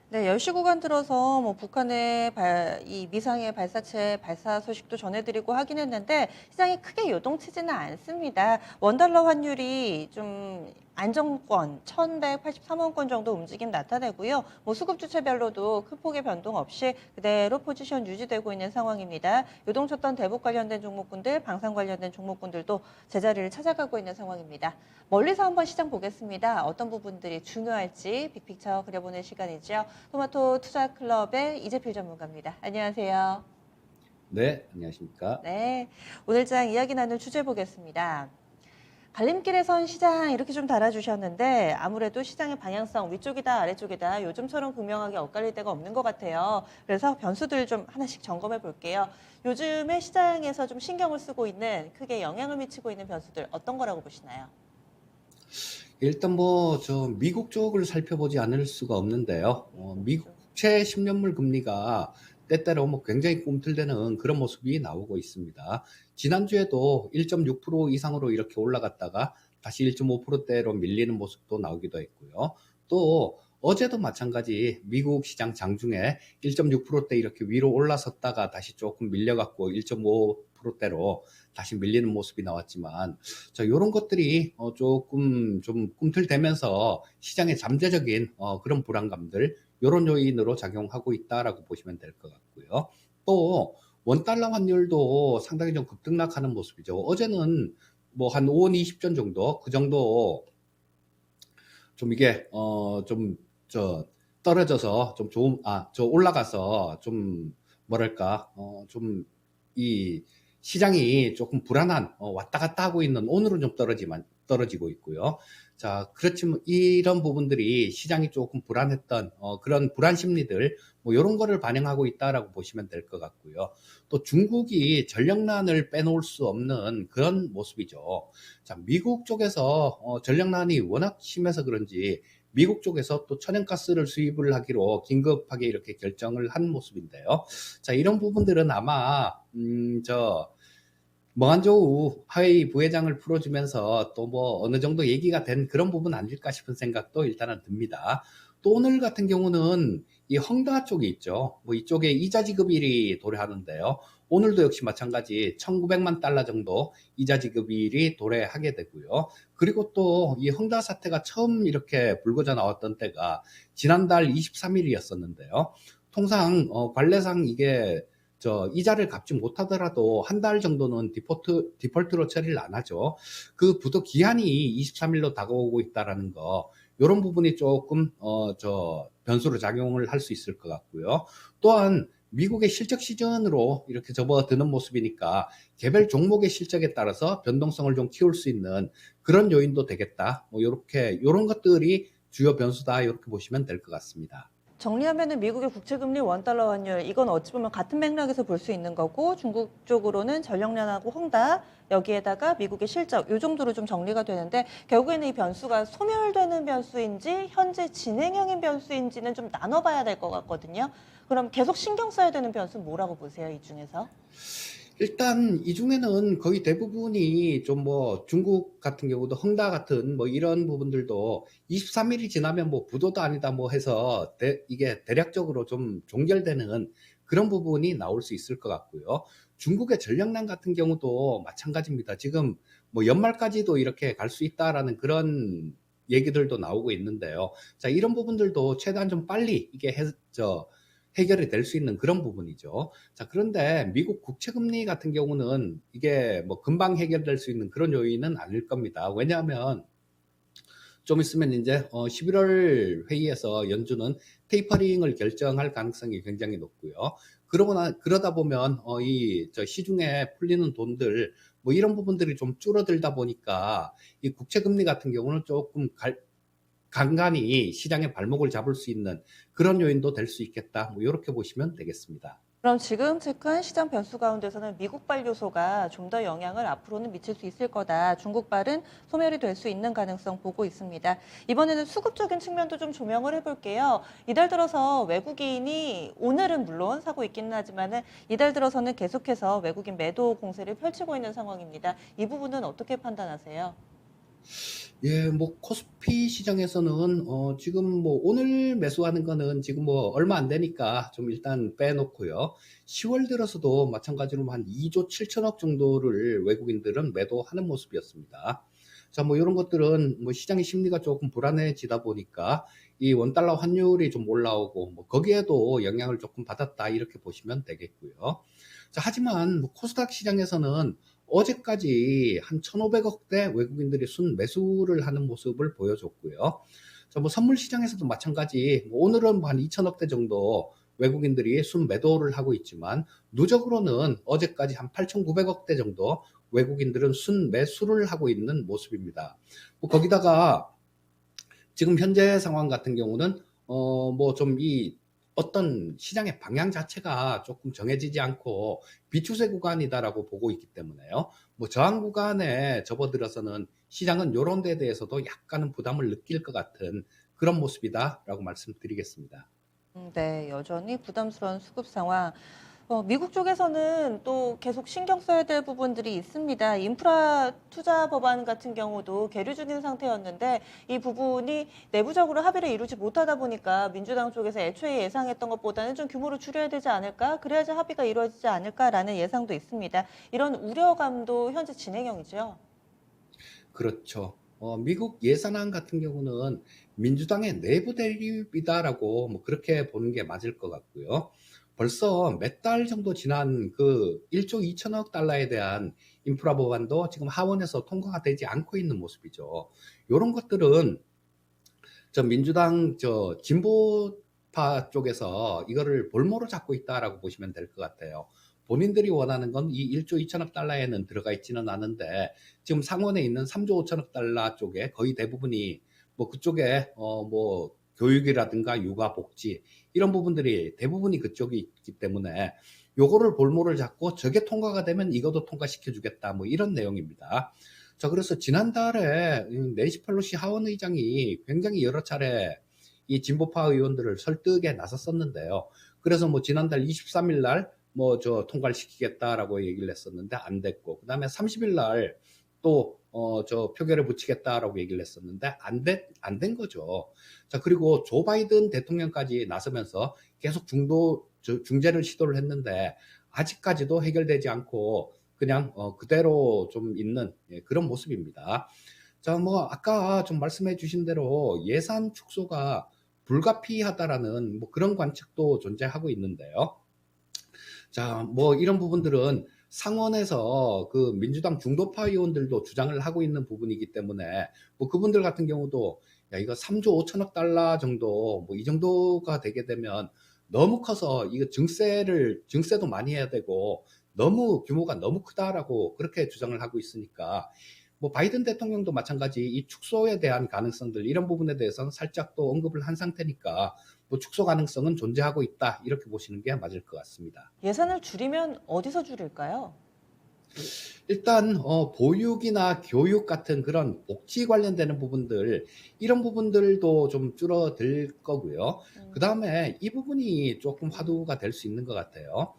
네, 10시 구간 들어서 뭐 북한의 이 미사일 발사체 발사 소식도 전해드리고 하긴 했는데 시장이 크게 요동치지는 않습니다. 원달러 환율이 좀 안정권 1,183원권 정도 움직임 나타내고요. 뭐 수급 주체별로도 큰 폭의 변동 없이 그대로 포지션 유지되고 있는 상황입니다. 요동쳤던 대북 관련된 종목군들, 방산 관련된 종목군들도 제자리를 찾아가고 있는 상황입니다. 멀리서 한번 시장 보겠습니다. 어떤 부분들이 중요할지 빅픽처 그려보는 시간이죠. 토마토 투자클럽의 이재필 전문가입니다. 안녕하세요. 네, 안녕하십니까. 네, 오늘 장 이야기 나눌 주제 보겠습니다. 갈림길에 선 시장 이렇게 좀 달아주셨는데 아무래도 시장의 방향성 위쪽이다 아래쪽이다 요즘처럼 분명하게 엇갈릴 데가 없는 것 같아요. 그래서 변수들 좀 하나씩 점검해 볼게요. 요즘에 시장에서 좀 신경을 쓰고 있는 크게 영향을 미치고 있는 변수들 어떤 거라고 보시나요? 일단 저 미국 쪽을 살펴보지 않을 수가 없는데요. 미국 그렇죠. 국채 10년물 금리가 때때로 굉장히 꿈틀대는 그런 모습이 나오고 있습니다. 지난주에도 1.6% 이상으로 이렇게 올라갔다가 다시 1.5%대로 밀리는 모습도 나오기도 했고요. 또 어제도 마찬가지 미국 시장 장중에 1.6%대 이렇게 위로 올라섰다가 다시 조금 밀려갖고 1.5%대로 다시 밀리는 모습이 나왔지만 자, 이런 것들이 조금 좀 꿈틀대면서 시장의 잠재적인 그런 불안감들, 이런 요인으로 작용하고 있다라고 보시면 될 것 같고요. 또 원달러 환율도 상당히 좀 급등락하는 모습이죠. 어제는 뭐 한 5원 20전 정도, 그 정도 좀 이게 좀 떨어져서 좀 좋은 저 올라가서 좀 뭐랄까 좀 이 시장이 조금 불안한 왔다 갔다 하고 있는 오늘은 좀 떨어지고 있고요. 자, 그렇지만 이런 부분들이 시장이 조금 불안했던 그런 불안 심리들 뭐 이런 거를 반영하고 있다라고 보시면 될 것 같고요. 또 중국이 전력난을 빼놓을 수 없는 그런 모습이죠. 자, 미국 쪽에서 전력난이 워낙 심해서 그런지 미국 쪽에서 또 천연가스를 수입을 하기로 긴급하게 이렇게 결정을 한 모습인데요. 자, 이런 부분들은 아마 머한조우 하웨이 부회장을 풀어주면서 또 뭐 어느 정도 얘기가 된 그런 부분 아닐까 싶은 생각도 일단은 듭니다. 또 오늘 같은 경우는 이 헝다 쪽이 있죠. 뭐 이쪽에 이자 지급일이 도래하는데요. 오늘도 역시 마찬가지 1,900만 달러 정도 이자 지급일이 도래하게 되고요. 그리고 또 이 헝다 사태가 처음 이렇게 불거져 나왔던 때가 지난달 23일이었었는데요. 통상 관례상 이게 이자를 갚지 못하더라도 한 달 정도는 디폴트로 처리를 안 하죠. 그 부도 기한이 23일로 다가오고 있다라는 거, 이런 부분이 조금, 변수로 작용을 할 수 있을 것 같고요. 또한, 미국의 실적 시즌으로 이렇게 접어드는 모습이니까 개별 종목의 실적에 따라서 변동성을 좀 키울 수 있는 그런 요인도 되겠다. 뭐, 요런 것들이 주요 변수다. 이렇게 보시면 될 것 같습니다. 정리하면은 미국의 국채금리 원달러 환율 이건 어찌 보면 같은 맥락에서 볼 수 있는 거고 중국 쪽으로는 전력난하고 헝다 여기에다가 미국의 실적 이 정도로 좀 정리가 되는데 결국에는 이 변수가 소멸되는 변수인지 현재 진행형인 변수인지는 좀 나눠봐야 될 것 같거든요. 그럼 계속 신경 써야 되는 변수는 뭐라고 보세요, 이 중에서? 일단 이 중에는 거의 대부분이 좀 뭐 중국 같은 경우도 헝다 같은 뭐 이런 부분들도 23일이 지나면 뭐 부도도 아니다 뭐 해서 이게 대략적으로 좀 종결되는 그런 부분이 나올 수 있을 것 같고요. 중국의 전력난 같은 경우도 마찬가지입니다. 지금 뭐 연말까지도 이렇게 갈 수 있다라는 그런 얘기들도 나오고 있는데요. 자, 이런 부분들도 최대한 좀 빨리 이게 해결이 될 수 있는 그런 부분이죠. 자, 그런데 미국 국채 금리 같은 경우는 이게 뭐 금방 해결될 수 있는 그런 요인은 아닐 겁니다. 왜냐하면 좀 있으면 이제 11월 회의에서 연준은 테이퍼링을 결정할 가능성이 굉장히 높고요. 그러다 보면 저 시중에 풀리는 돈들 뭐 이런 부분들이 좀 줄어들다 보니까 이 국채 금리 같은 경우는 조금 간간히 시장의 발목을 잡을 수 있는 그런 요인도 될 수 있겠다. 뭐 이렇게 보시면 되겠습니다. 그럼 지금 체크한 시장 변수 가운데서는 미국발 요소가 좀 더 영향을 앞으로는 미칠 수 있을 거다. 중국발은 소멸이 될 수 있는 가능성 보고 있습니다. 이번에는 수급적인 측면도 좀 조명을 해볼게요. 이달 들어서 외국인이 오늘은 물론 사고 있기는 하지만은 이달 들어서는 계속해서 외국인 매도 공세를 펼치고 있는 상황입니다. 이 부분은 어떻게 판단하세요? 예, 뭐 코스피 시장에서는 지금 뭐 오늘 매수하는 거는 지금 뭐 얼마 안 되니까 좀 일단 빼놓고요. 10월 들어서도 마찬가지로 한 2조 7천억 정도를 외국인들은 매도하는 모습이었습니다. 자, 뭐 이런 것들은 뭐 시장의 심리가 조금 불안해지다 보니까 이 원달러 환율이 좀 올라오고 뭐 거기에도 영향을 조금 받았다 이렇게 보시면 되겠고요. 자, 하지만 뭐 코스닥 시장에서는 어제까지 한 1,500억대 외국인들이 순 매수를 하는 모습을 보여줬고요. 자, 뭐 선물 시장에서도 마찬가지, 뭐 오늘은 한 2천억대 정도 외국인들이 순 매도를 하고 있지만 누적으로는 어제까지 한 8,900억대 정도 외국인들은 순 매수를 하고 있는 모습입니다. 뭐 거기다가 지금 현재 상황 같은 경우는 뭐 좀 이 어떤 시장의 방향 자체가 조금 정해지지 않고 비추세 구간이다라고 보고 있기 때문에요. 뭐 저항 구간에 접어들어서는 시장은 요런 데에 대해서도 약간은 부담을 느낄 것 같은 그런 모습이다라고 말씀드리겠습니다. 네, 여전히 부담스러운 수급 상황. 미국 쪽에서는 또 계속 신경 써야 될 부분들이 있습니다. 인프라 투자 법안 같은 경우도 계류 중인 상태였는데 이 부분이 내부적으로 합의를 이루지 못하다 보니까 민주당 쪽에서 애초에 예상했던 것보다는 좀 규모를 줄여야 되지 않을까? 그래야지 합의가 이루어지지 않을까라는 예상도 있습니다. 이런 우려감도 현재 진행형이죠. 그렇죠. 미국 예산안 같은 경우는 민주당의 내부 대립이다라고 뭐 그렇게 보는 게 맞을 것 같고요. 벌써 몇 달 정도 지난 그 1조 2천억 달러에 대한 인프라 법안도 지금 하원에서 통과가 되지 않고 있는 모습이죠. 이런 것들은 저 민주당 저 진보파 쪽에서 이거를 볼모로 잡고 있다라고 보시면 될 것 같아요. 본인들이 원하는 건 이 1조 2천억 달러에는 들어가 있지는 않은데 지금 상원에 있는 3조 5천억 달러 쪽에 거의 대부분이 뭐 그쪽에 뭐 교육이라든가 육아 복지 이런 부분들이 대부분이 그쪽이 있기 때문에 요거를 볼모를 잡고 저게 통과가 되면 이것도 통과시켜 주겠다 뭐 이런 내용입니다. 자, 그래서 지난달에 낸시 펠로시 하원 의장이 굉장히 여러 차례 이 진보파 의원들을 설득에 나섰었는데요. 그래서 뭐 지난달 23일 날 뭐 저 통과를 시키겠다라고 얘기를 했었는데 안 됐고, 그다음에 30일 날 또 저 표결에 붙이겠다라고 얘기를 했었는데 안 된 거죠. 자, 그리고 조 바이든 대통령까지 나서면서 계속 중재를 시도를 했는데 아직까지도 해결되지 않고 그냥 그대로 좀 있는 그런 모습입니다. 자, 뭐 아까 좀 말씀해 주신 대로 예산 축소가 불가피하다라는 뭐 그런 관측도 존재하고 있는데요. 자, 뭐 이런 부분들은 상원에서 그 민주당 중도파 의원들도 주장을 하고 있는 부분이기 때문에 뭐 그분들 같은 경우도 야, 이거 3조 5천억 달러 정도 뭐 이 정도가 되게 되면 너무 커서 이거 증세도 많이 해야 되고 너무 규모가 너무 크다라고 그렇게 주장을 하고 있으니까 뭐 바이든 대통령도 마찬가지 이 축소에 대한 가능성들 이런 부분에 대해서는 살짝 또 언급을 한 상태니까 뭐 축소 가능성은 존재하고 있다 이렇게 보시는 게 맞을 것 같습니다. 예산을 줄이면 어디서 줄일까요? 일단 보육이나 교육 같은 그런 복지 관련되는 부분들 이런 부분들도 좀 줄어들 거고요. 그 다음에 이 부분이 조금 화두가 될 수 있는 것 같아요.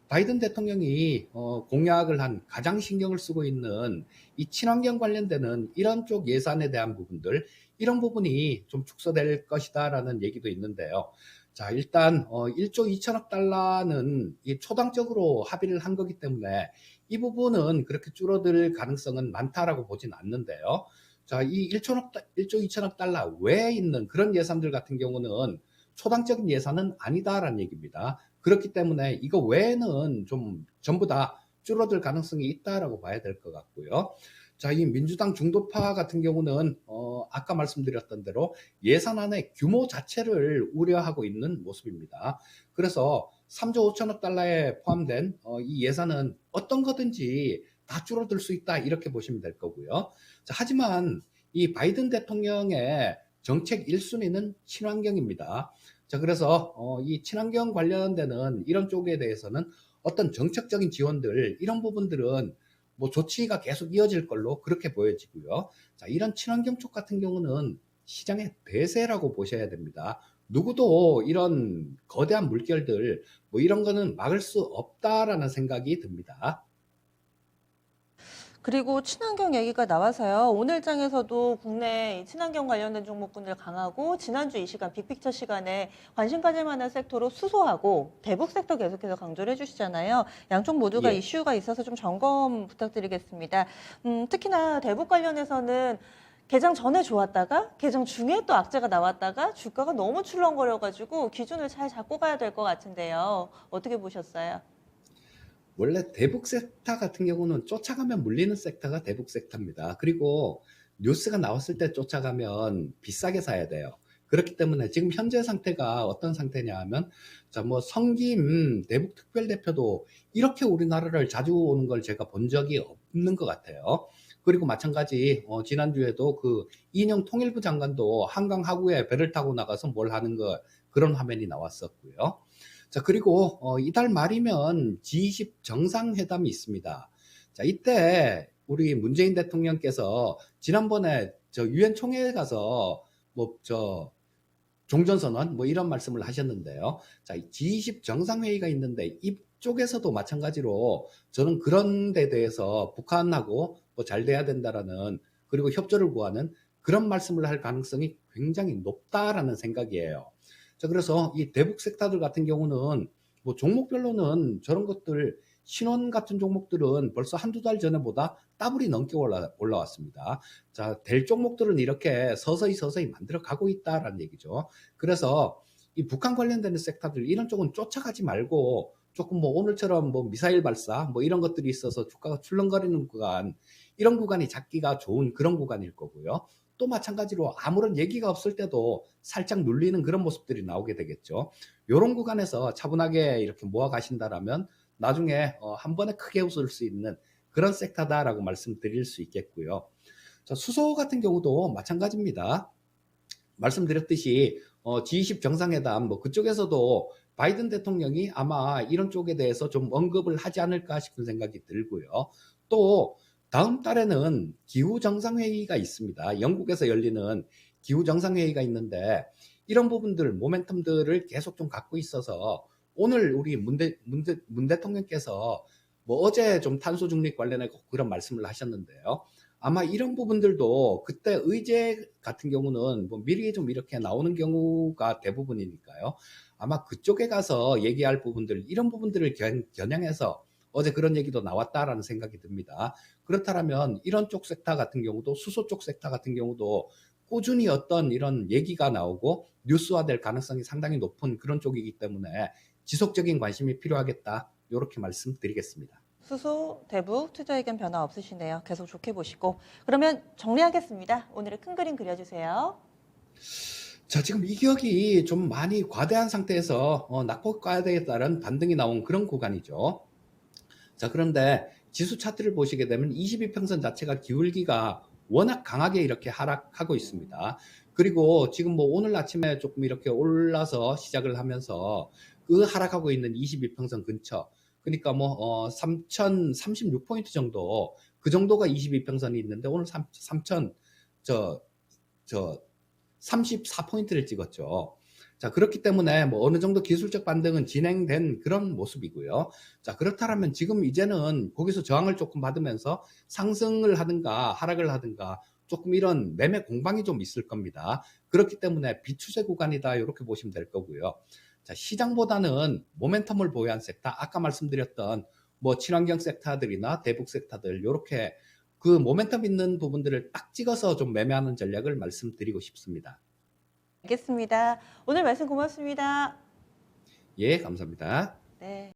바이든 대통령이 공약을 한 가장 신경을 쓰고 있는 이 친환경 관련되는 이런 쪽 예산에 대한 부분들 이런 부분이 좀 축소될 것이다라는 얘기도 있는데요. 자, 일단 1조 2천억 달러는 이 초당적으로 합의를 한 거기 때문에 이 부분은 그렇게 줄어들 가능성은 많다라고 보진 않는데요. 자, 이 1조 2천억 달러 외에 있는 그런 예산들 같은 경우는 초당적인 예산은 아니다라는 얘기입니다. 그렇기 때문에 이거 외에는 좀 전부 다 줄어들 가능성이 있다라고 봐야 될 것 같고요. 자, 이 민주당 중도파 같은 경우는 아까 말씀드렸던 대로 예산안의 규모 자체를 우려하고 있는 모습입니다. 그래서 3조 5천억 달러에 포함된 이 예산은 어떤 거든지 다 줄어들 수 있다 이렇게 보시면 될 거고요. 자, 하지만 이 바이든 대통령의 정책 1순위는 친환경입니다. 자, 그래서 이 친환경 관련되는 이런 쪽에 대해서는 어떤 정책적인 지원들 이런 부분들은 뭐 조치가 계속 이어질 걸로 그렇게 보여지고요. 자, 이런 친환경 쪽 같은 경우는 시장의 대세라고 보셔야 됩니다. 누구도 이런 거대한 물결들 뭐 이런 거는 막을 수 없다라는 생각이 듭니다. 그리고 친환경 얘기가 나와서요. 오늘 장에서도 국내 이 친환경 관련된 종목군들 강하고 지난주 이 시간 빅픽처 시간에 관심 가질 만한 섹터로 수소하고 대북 섹터 계속해서 강조를 해주시잖아요. 양쪽 모두가 예. 이슈가 있어서 좀 점검 부탁드리겠습니다. 특히나 대북 관련해서는 개장 전에 좋았다가 개장 중에 또 악재가 나왔다가 주가가 너무 출렁거려가지고 기준을 잘 잡고 가야 될 것 같은데요. 어떻게 보셨어요? 원래 대북 섹터 같은 경우는 쫓아가면 물리는 섹터가 대북 섹터입니다. 그리고 뉴스가 나왔을 때 쫓아가면 비싸게 사야 돼요. 그렇기 때문에 지금 현재 상태가 어떤 상태냐 하면, 자, 뭐 성김 대북 특별대표도 이렇게 우리나라를 자주 오는 걸 제가 본 적이 없는 것 같아요. 그리고 마찬가지 지난주에도 그 이인영 통일부 장관도 한강 하구에 배를 타고 나가서 뭘 하는 거, 그런 화면이 나왔었고요. 자, 그리고 이달 말이면 G20 정상회담이 있습니다. 자, 이때 우리 문재인 대통령께서 지난번에 저 유엔 총회에 가서 뭐 저 종전선언 뭐 이런 말씀을 하셨는데요. 자, G20 정상회의가 있는데 이쪽에서도 마찬가지로 저는 그런 데 대해서 북한하고 뭐 잘 돼야 된다라는, 그리고 협조를 구하는 그런 말씀을 할 가능성이 굉장히 높다라는 생각이에요. 자, 그래서 이 대북 섹터들 같은 경우는 뭐 종목별로는 저런 것들, 신원 같은 종목들은 벌써 한두 달 전에보다 더블이 넘게 올라왔습니다. 자, 될 종목들은 이렇게 서서히 만들어 가고 있다라는 얘기죠. 그래서 이 북한 관련되는 섹터들, 이런 쪽은 쫓아가지 말고 조금 뭐 오늘처럼 뭐 미사일 발사 뭐 이런 것들이 있어서 주가가 출렁거리는 구간, 이런 구간이 잡기가 좋은 그런 구간일 거고요. 또 마찬가지로 아무런 얘기가 없을 때도 살짝 눌리는 그런 모습들이 나오게 되겠죠. 이런 구간에서 차분하게 이렇게 모아 가신다라면 나중에 한 번에 크게 웃을 수 있는 그런 섹터다라고 말씀드릴 수 있겠고요. 자, 수소 같은 경우도 마찬가지입니다. 말씀드렸듯이 G20 정상회담 뭐 그쪽에서도 바이든 대통령이 아마 이런 쪽에 대해서 좀 언급을 하지 않을까 싶은 생각이 들고요. 또 다음 달에는 기후 정상회의가 있습니다. 영국에서 열리는 기후 정상회의가 있는데 이런 부분들, 모멘텀들을 계속 좀 갖고 있어서 오늘 우리 문 대통령께서 뭐 어제 좀 탄소 중립 관련해 그런 말씀을 하셨는데요. 아마 이런 부분들도 그때 의제 같은 경우는 뭐 미리 좀 이렇게 나오는 경우가 대부분이니까요. 아마 그쪽에 가서 얘기할 부분들, 이런 부분들을 겨냥해서 어제 그런 얘기도 나왔다라는 생각이 듭니다. 그렇다면 이런 쪽 섹터 같은 경우도, 수소 쪽 섹터 같은 경우도 꾸준히 어떤 이런 얘기가 나오고 뉴스화될 가능성이 상당히 높은 그런 쪽이기 때문에 지속적인 관심이 필요하겠다. 이렇게 말씀드리겠습니다. 수소, 대북, 투자 의견 변화 없으시네요. 계속 좋게 보시고. 그러면 정리하겠습니다. 오늘의 큰 그림 그려주세요. 자, 지금 이격이 좀 많이 과대한 상태에서 낙폭과대에 따른 반등이 나온 그런 구간이죠. 자, 그런데 지수 차트를 보시게 되면 22평선 자체가 기울기가 워낙 강하게 이렇게 하락하고 있습니다. 그리고 지금 뭐 오늘 아침에 조금 이렇게 올라서 시작을 하면서 그 하락하고 있는 22평선 근처, 그러니까 뭐 3036포인트 정도, 그 정도가 22평선이 있는데 오늘 3000 저 34포인트를 찍었죠. 자, 그렇기 때문에 뭐 어느 정도 기술적 반등은 진행된 그런 모습이고요. 자, 그렇다면 지금 이제는 거기서 저항을 조금 받으면서 상승을 하든가 하락을 하든가 조금 이런 매매 공방이 좀 있을 겁니다. 그렇기 때문에 비추세 구간이다, 이렇게 보시면 될 거고요. 자, 시장보다는 모멘텀을 보유한 섹터, 아까 말씀드렸던 뭐 친환경 섹터들이나 대북 섹터들, 이렇게 그 모멘텀 있는 부분들을 딱 찍어서 좀 매매하는 전략을 말씀드리고 싶습니다. 알겠습니다. 오늘 말씀 고맙습니다. 예, 감사합니다. 네.